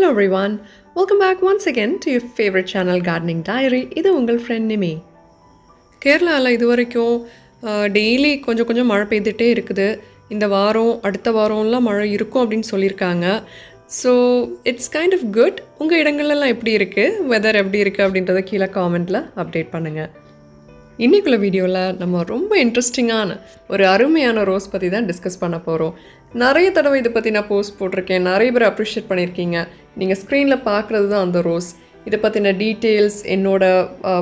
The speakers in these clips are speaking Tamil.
Hello everyone, welcome back once again to your favorite channel Gardening Diary. இது உங்கள் friend Nimi. கேரளாவில் இது வரைக்கும் டெய்லி கொஞ்சம் மழை பெய்துட்டே இருக்குது. இந்த வாரம் அடுத்த வாரம்லாம் மழை இருக்கும் அப்படின்னு சொல்லியிருக்காங்க. So it's kind of good. உங்கள் இடங்கள்லாம் எப்படி இருக்குது, வெதர் எப்படி இருக்குது அப்படின்றத கீழே காமெண்ட்டில் அப்டேட் பண்ணுங்கள். இன்றைக்குள்ள வீடியோவில் நம்ம ரொம்ப இன்ட்ரெஸ்டிங்கான ஒரு அருமையான ரோஸ் பற்றி தான் டிஸ்கஸ் பண்ண போகிறோம். நிறைய தடவை இதை பற்றி நான் போஸ்ட் போட்டிருக்கேன், நிறைய பேர் அப்ரிஷியேட் பண்ணியிருக்கீங்க. நீங்கள் ஸ்க்ரீனில் பார்க்குறது தான் அந்த ரோஸ். இதை பற்றின டீட்டெயில்ஸ், என்னோட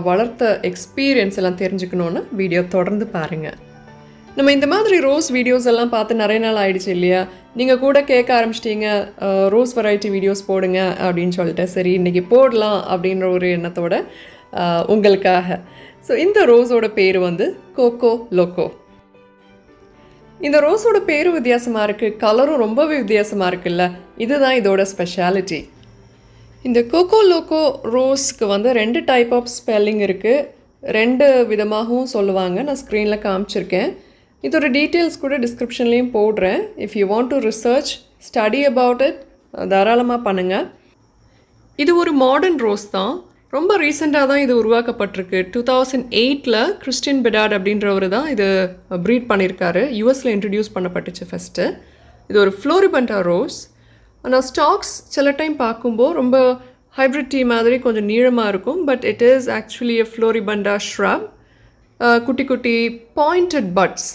வளர்த்த எக்ஸ்பீரியன்ஸ் எல்லாம் தெரிஞ்சுக்கணுன்னு வீடியோ தொடர்ந்து பாருங்கள். நம்ம இந்த மாதிரி ரோஸ் வீடியோஸ் எல்லாம் பார்த்து நிறைய நாள் ஆயிடுச்சு இல்லையா? நீங்கள் கூட கேட்க ஆரம்பிச்சிட்டிங்க, ரோஸ் வெரைட்டி வீடியோஸ் போடுங்க அப்படின்னு சொல்லிட்டு. சரி, இன்றைக்கி போடலாம் அப்படின்ற ஒரு எண்ணத்தோட உங்களுக்காக. ஸோ இந்த ரோஸோட பேர் வந்து கோகோ லோக்கோ. இந்த ரோஸோட பேரும் வித்தியாசமாக இருக்குது, கலரும் ரொம்பவே வித்தியாசமாக இருக்குல்ல. இதுதான் இதோட ஸ்பெஷாலிட்டி. இந்த கோகோ லோக்கோ ரோஸ்க்கு வந்து 2 டைப் ஆஃப் ஸ்பெல்லிங் இருக்குது, 2 விதமாகவும் சொல்லுவாங்க. நான் ஸ்க்ரீனில் காமிச்சிருக்கேன். இதோட டீட்டெயில்ஸ் கூட டிஸ்கிரிப்ஷன்லேயும் போடுறேன். If you want to research, study about it, தாராளமாக பண்ணுங்கள். இது ஒரு மாடர்ன் ரோஸ் தான். ரொம்ப ரீசெண்டாக தான் இது உருவாக்கப்பட்டிருக்கு. 2008 கிறிஸ்டியன் பெடார்ட் அப்படின்றவர் தான் இது ப்ரீட் பண்ணியிருக்காரு. யூஎஸில் இன்ட்ரடியூஸ் பண்ணப்பட்டுச்சு ஃபஸ்ட்டு. இது ஒரு ஃப்ளோரிபண்டா ரோஸ். ஆனால் ஸ்டாக்ஸ் சில டைம் பார்க்கும்போது ரொம்ப ஹைப்ரிட் டீ மாதிரி கொஞ்சம் நீளமாக இருக்கும். But it is actually a floribunda shrub. குட்டி குட்டி பாயிண்டட் பட்ஸ்.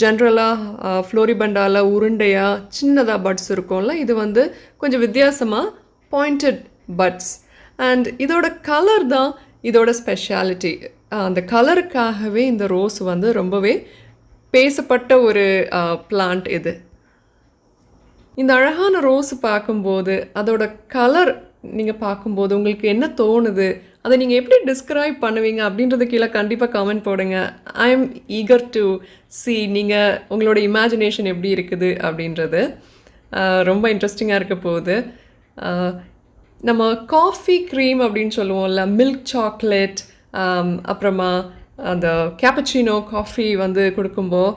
ஜென்ரலாக ஃப்ளோரிபண்டாவில் உருண்டையாக சின்னதாக பட்ஸ் இருக்கும்ல, இது வந்து கொஞ்சம் வித்தியாசமாக பாயிண்டட் பட்ஸ். அண்ட் இதோட கலர் தான் இதோட ஸ்பெஷாலிட்டி. அந்த கலருக்காகவே இந்த ரோஸ் வந்து ரொம்பவே பேசப்பட்ட ஒரு பிளான்ட் இது. இந்த அழகான ரோஸ் பார்க்கும்போது, அதோட கலர் நீங்கள் பார்க்கும்போது உங்களுக்கு என்ன தோணுது, அதை நீங்கள் எப்படி டிஸ்கிரைப் பண்ணுவீங்க அப்படின்றது கீழே கண்டிப்பாக கமெண்ட் போடுங்க. I am eager to C நீங்கள் உங்களோட இமேஜினேஷன் எப்படி இருக்குது அப்படின்றது. ரொம்ப இன்ட்ரெஸ்டிங்காக இருக்க போகுது. நம்ம காஃபி க்ரீம் அப்படின்னு சொல்லுவோம்ல, மில்க் சாக்லேட், அப்புறமா அந்த கேப்பச்சினோ காஃபி வந்து கொடுக்கும்போது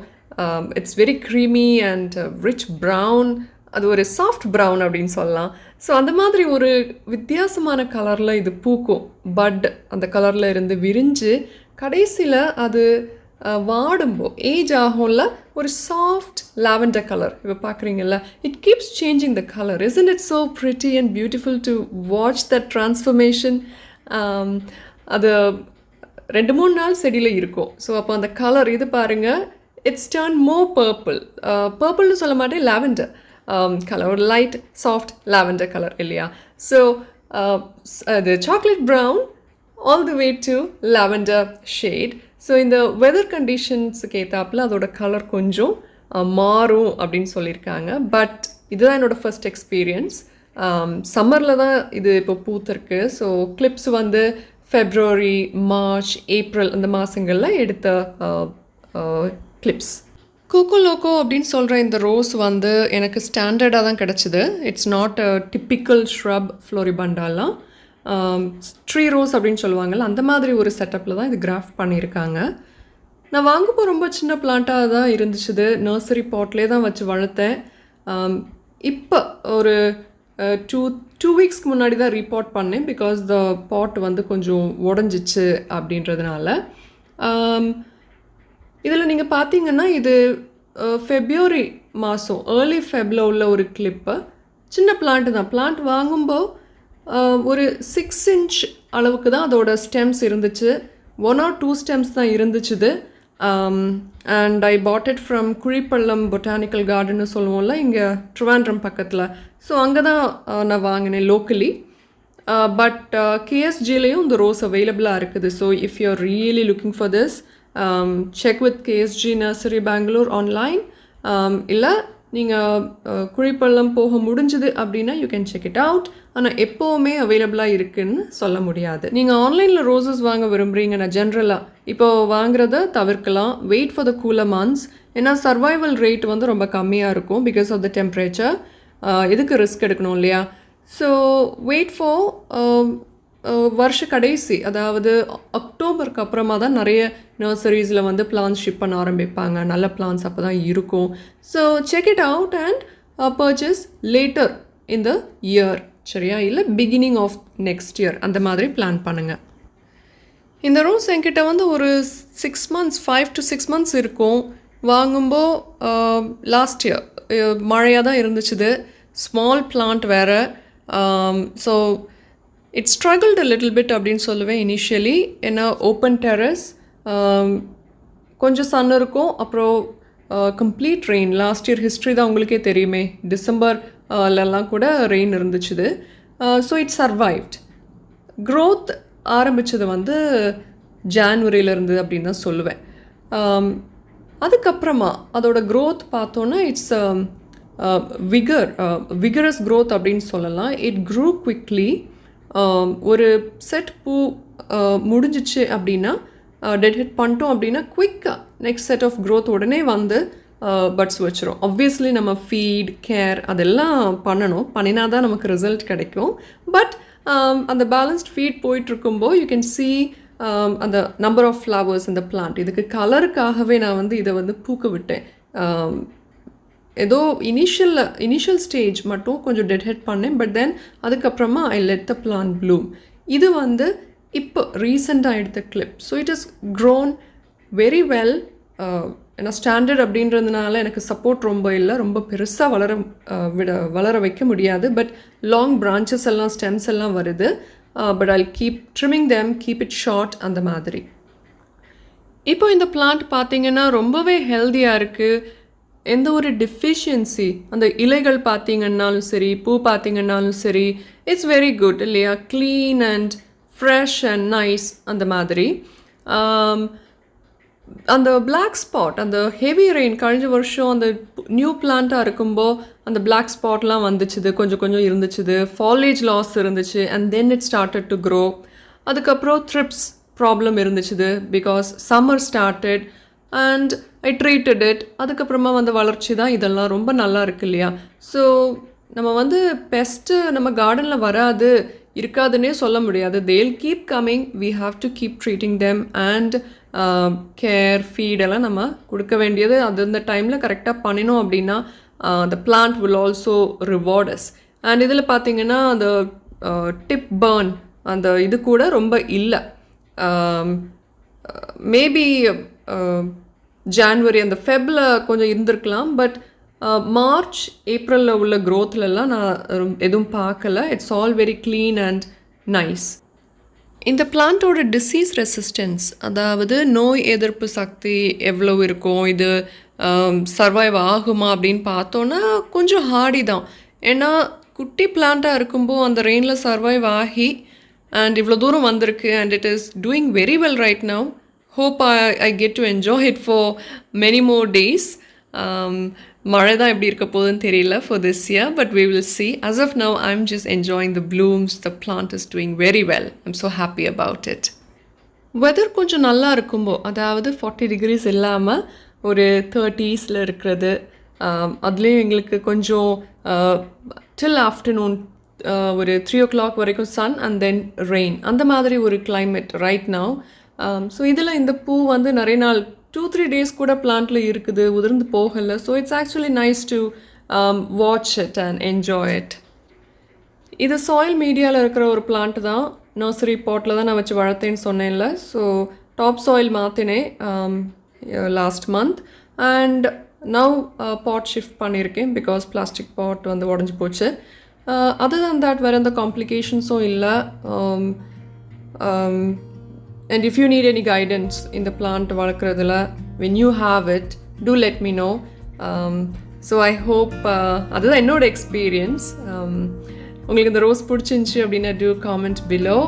it's very creamy and rich brown. அது ஒரு சாஃப்ட் ப்ரவுன் அப்படின்னு சொல்லலாம். ஸோ அந்த மாதிரி ஒரு வித்தியாசமான கலரில் இது பூக்கும். பட் அந்த கலரில் இருந்து விரிஞ்சு கடைசியில் அது வாடும்போது ஏஜ் ஆகும்ல, ஒரு சாஃப்ட் லாவெண்டர் கலர். இப்போ பார்க்குறீங்கல்ல, it keeps changing the colour. Isn't it so pretty and beautiful to watch that transformation. அது 2-3 நாள் செடியில் இருக்கும். ஸோ அப்போ அந்த கலர் இது பாருங்கள், இட்ஸ் டர்ன் மோர் பர்பிள். பர்பிள்னு சொல்ல மாட்டேன், லாவெண்டர் கலர், ஒரு லைட் சாஃப்ட் லாவெண்டர் கலர் இல்லையா? ஸோ அது chocolate brown all the way to lavender shade. So இந்த வெதர் கண்டிஷன்ஸுக்கு ஏற்றாப்புல அதோட கலர் கொஞ்சம் மாறும் அப்படின்னு சொல்லியிருக்காங்க. பட் இதுதான் என்னோடய ஃபர்ஸ்ட் எக்ஸ்பீரியன்ஸ். சம்மரில் தான் இது இப்போ பூத்திருக்கு. ஸோ கிளிப்ஸ் வந்து ஃபெப்ரவரி, மார்ச், ஏப்ரல் அந்த மாதங்களில் எடுத்த கிளிப்ஸ். கோகோ லோக்கோ அப்படின்னு சொல்கிற இந்த ரோஸ் வந்து எனக்கு ஸ்டாண்டர்டாக தான் கிடச்சிது. It's not a typical shrub ஃப்ளோரிபண்டாலாம். ட்ரீ ரோஸ் அப்படின்னு சொல்லுவாங்கள்ல, அந்த மாதிரி ஒரு செட்டப்பில் தான் இது கிராஃப்ட் பண்ணியிருக்காங்க. நான் வாங்கும்போது ரொம்ப சின்ன பிளான்ட்டாக தான் இருந்துச்சு. நர்சரி பாட்லேயே தான் வச்சு வளர்த்தேன். இப்போ ஒரு டூ வீக்ஸ்க்கு முன்னாடி தான் ரீபாட் பண்ணேன். பிகாஸ் த பாட் வந்து கொஞ்சம் உடஞ்சிச்சு அப்படின்றதுனால. இதில் நீங்கள் பார்த்தீங்கன்னா இது ஃபெப்ரவரி மாதம் ஏர்லி ஃபெப்ல உள்ள ஒரு கிளிப்பு. சின்ன பிளான்ட்டு தான். பிளான்ட் வாங்கும்போது ஒரு 6 inch அளவுக்கு தான் அதோட ஸ்டெம்ஸ் இருந்துச்சு. 1 or 2 ஸ்டெம்ஸ் தான் இருந்துச்சுது. And I bought it from Kuzhippallam botanical கார்டன்னு சொல்லுவோம்ல, இங்கே ட்ரிவாண்ட்ரம் பக்கத்தில். ஸோ அங்கே தான் நான் வாங்கினேன் லோக்கலி. பட் கேஎஸ்ஜிலையும் இந்த ரோஸ் அவைலபிளாக இருக்குது. So if you are really looking for this, check with KSG nursery Bangalore online. இல்லை நீங்கள் குழிப்பள்ளம் போக முடிஞ்சுது அப்படின்னா you can check it out. ஆனால் எப்போவுமே அவைலபிளாக இருக்குதுன்னு சொல்ல முடியாது. நீங்கள் ஆன்லைனில் ரோசஸ் வாங்க விரும்புகிறீங்கன்னா ஜென்ரலாக இப்போ வாங்குறத தவிர்க்கலாம். Wait for the cooler months. ஏன்னா சர்வைவல் ரேட் வந்து ரொம்ப கம்மியாக இருக்கும் பிகாஸ் ஆஃப் த டெம்பரேச்சர். எதுக்கு ரிஸ்க் எடுக்கணும் இல்லையா? ஸோ வெயிட் ஃபார் வருஷ கடைசி, அதாவது அக்டோபருக்கு அப்புறமா தான் நிறைய நர்சரிஸில் வந்து பிளான்ஸ் ஷிப் பண்ண ஆரம்பிப்பாங்க. நல்ல பிளான்ஸ் அப்போ தான் இருக்கும். So check it out and purchase later in the year. சரியா? இல்லை பிகினிங் ஆஃப் நெக்ஸ்ட் இயர் அந்த மாதிரி பிளான் பண்ணுங்கள். இந்த ரோஸ் என்கிட்ட வந்து ஒரு 6 months 5 to 6 months இருக்கும். வாங்கும்போது லாஸ்ட் இயர் மழையாக தான் இருந்துச்சுது. ஸ்மால் பிளான்ட் வேறு. So it struggled a little bit அப்படின்னு சொல்லுவேன் இனிஷியலி. ஏன்னா ஓப்பன் டெரஸ், கொஞ்சம் சன் இருக்கும், அப்புறம் complete rain. Last year history தான் உங்களுக்கே தெரியுமே, டிசம்பர்லலாம் கூட ரெயின் இருந்துச்சுது. So it survived. க்ரோத் ஆரம்பித்தது வந்து ஜான்வரியிலேருந்து அப்படின்னு தான் சொல்லுவேன். அதுக்கப்புறமா அதோட க்ரோத் பார்த்தோன்னா இட்ஸ் விகரஸ் க்ரோத் அப்படின்னு சொல்லலாம். It crew quickly. ஒரு செட் பூ முடிஞ்சிச்சு அப்படின்னா, டெட் ஹிட் பண்ணிட்டோம் அப்படின்னா குவிக்காக நெக்ஸ்ட் செட் ஆஃப் க்ரோத் உடனே வந்து பட்ஸ் வச்சிரும். ஆப்வியஸ்லி நம்ம ஃபீட் கேர் அதெல்லாம் பண்ணணும், பண்ணினா தான் நமக்கு ரிசல்ட் கிடைக்கும். பட் அந்த பேலன்ஸ்ட் ஃபீட் போயிட்டுருக்கும்போது யூ கேன் see அந்த நம்பர் ஆஃப் ஃப்ளவர்ஸ் இந்த பிளான்ட். இதுக்கு கலருக்காகவே நான் வந்து இதை வந்து பூக்க விட்டேன். ஏதோ இனிஷியல் ஸ்டேஜ் மட்டும் கொஞ்சம் டெட் ஹெட் பண்ணேன். பட் தென் அதுக்கப்புறமா I let the plant Bloom. இது வந்து இப்போ ரீசெண்டாக எடுத்த clip. So it is grown very well. ஏன்னா ஸ்டாண்டர்ட் அப்படின்றதுனால எனக்கு சப்போர்ட் ரொம்ப இல்லை, ரொம்ப பெருசாக வளர வைக்க முடியாது. பட் லாங் பிரான்ச்சஸ் எல்லாம் ஸ்டெம்ஸ் எல்லாம் வருது. But I keep trimming them, keep it short அந்த மாதிரி. இப்போ இந்த பிளான்ட் பார்த்தீங்கன்னா ரொம்பவே ஹெல்த்தியாக இருக்குது. எந்த ஒரு டெஃபிஷியன்சி, அந்த இலைகள் பார்த்தீங்கன்னாலும் சரி, பூ பார்த்தீங்கன்னாலும் சரி, இட்ஸ் வெரி குட் இல்லையா? Clean and fresh and nice அந்த மாதிரி. அந்த பிளாக் ஸ்பாட், அந்த ஹெவி ரெயின் கழிஞ்ச வருஷம் அந்த நியூ பிளான்ட்டாக இருக்கும்போது அந்த பிளாக் ஸ்பாட்லாம் வந்துச்சுது, கொஞ்சம் கொஞ்சம் இருந்துச்சுது. ஃபாலேஜ் லாஸ் இருந்துச்சு. And then it started to grow. அதுக்கப்புறம் த்ரிப்ஸ் ப்ராப்ளம் இருந்துச்சுது because summer started and I treated it. அதுக்கப்புறமா வந்து வளர்ச்சி தான் இதெல்லாம் ரொம்ப நல்லா இருக்கு இல்லையா? ஸோ நம்ம வந்து பெஸ்ட்டு நம்ம கார்டனில் வராது இருக்காதுன்னே சொல்ல முடியாது. They'll keep coming. We have to keep treating them and care ஃபீடெல்லாம் நம்ம கொடுக்க வேண்டியது அது அந்த டைமில் கரெக்டாக பண்ணினோம் அப்படின்னா the plant will also reward us. And இதில் பார்த்தீங்கன்னா அந்த டிப் பர்ன் அந்த இது கூட ரொம்ப இல்லை. மேபி ஜான்வரி அந்த ஃபெப்பில் கொஞ்சம் இருந்திருக்கலாம். பட் மார்ச் ஏப்ரலில் உள்ள க்ரோத்லலாம் நான் எதுவும் பார்க்கல. It's all very clean and nice. இந்த பிளான்ட்டோட டிசீஸ் ரெசிஸ்டன்ஸ், அதாவது நோய் எதிர்ப்பு சக்தி எவ்வளோ இருக்கும், இது சர்வைவ் ஆகுமா அப்படின்னு பார்த்தோன்னா கொஞ்சம் ஹார்டி தான். ஏன்னா குட்டி பிளான்ட்டாக இருக்கும்போது அந்த ரெயினில் சர்வைவ் ஆகி அண்ட் இவ்வளோ தூரம் வந்திருக்கு. And it is doing very well right now. Hope I get to enjoy it for many more days. மழை தான் எப்படி இருக்க போகுதுன்னு தெரியல for this year, but we will see. As of now, I'm just enjoying the blooms. The plant is doing very well. I'm so happy about it. Weather கொஞ்சம் நல்லா இருக்கும்போ, அதாவது 40 degrees இல்லாமல் ஒரு 30s இருக்கிறது. அதுலேயும் எங்களுக்கு கொஞ்சம் till afternoon ஒரு 3 o'clock வரைக்கும் sun and then rain அந்த மாதிரி ஒரு climate right now. ஸோ இதில் இந்த பூ வந்து நிறைய நாள் 2-3 days கூட பிளான்ட்டில் இருக்குது, உதிர்ந்து போகலை. So it's actually nice to watch it and enjoy it. இது சாயில் மீடியாவில் இருக்கிற ஒரு பிளான்ட் தான். நர்சரி பாட்டில் தான் நான் வச்சு வளர்த்தேன்னு சொன்னேன்ல. ஸோ டாப் சாயில் மாற்றினேன் last month. And now pot shift பண்ணியிருக்கேன் பிகாஸ் பிளாஸ்டிக் பாட் வந்து உடஞ்சி போச்சு. அதர் தன் தட் வேறு எந்த காம்ப்ளிகேஷன்ஸும் இல்லை. And if you need any guidance in the plant வளர்க்குறதுல, when you have it, do let me know. So I hope அதுதான் என்னோட எக்ஸ்பீரியன்ஸ். உங்களுக்கு இந்த ரோஸ் பிடிச்சிருந்துச்சி அப்படின்னா do comment below.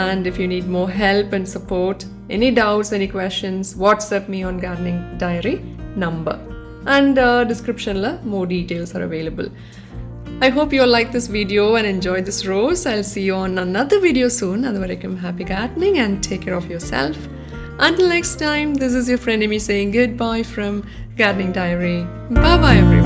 And if you need more help and support, any doubts, any questions, WhatsApp me on Gardening Diary number. And descriptionல more details are available. I hope you all like this video and enjoy this rose. I'll see you on another video soon. Aduvaraikkum happy gardening and take care of yourself. Until next time, this is your friend Amy saying goodbye from Gardening Diary. Bye bye everyone.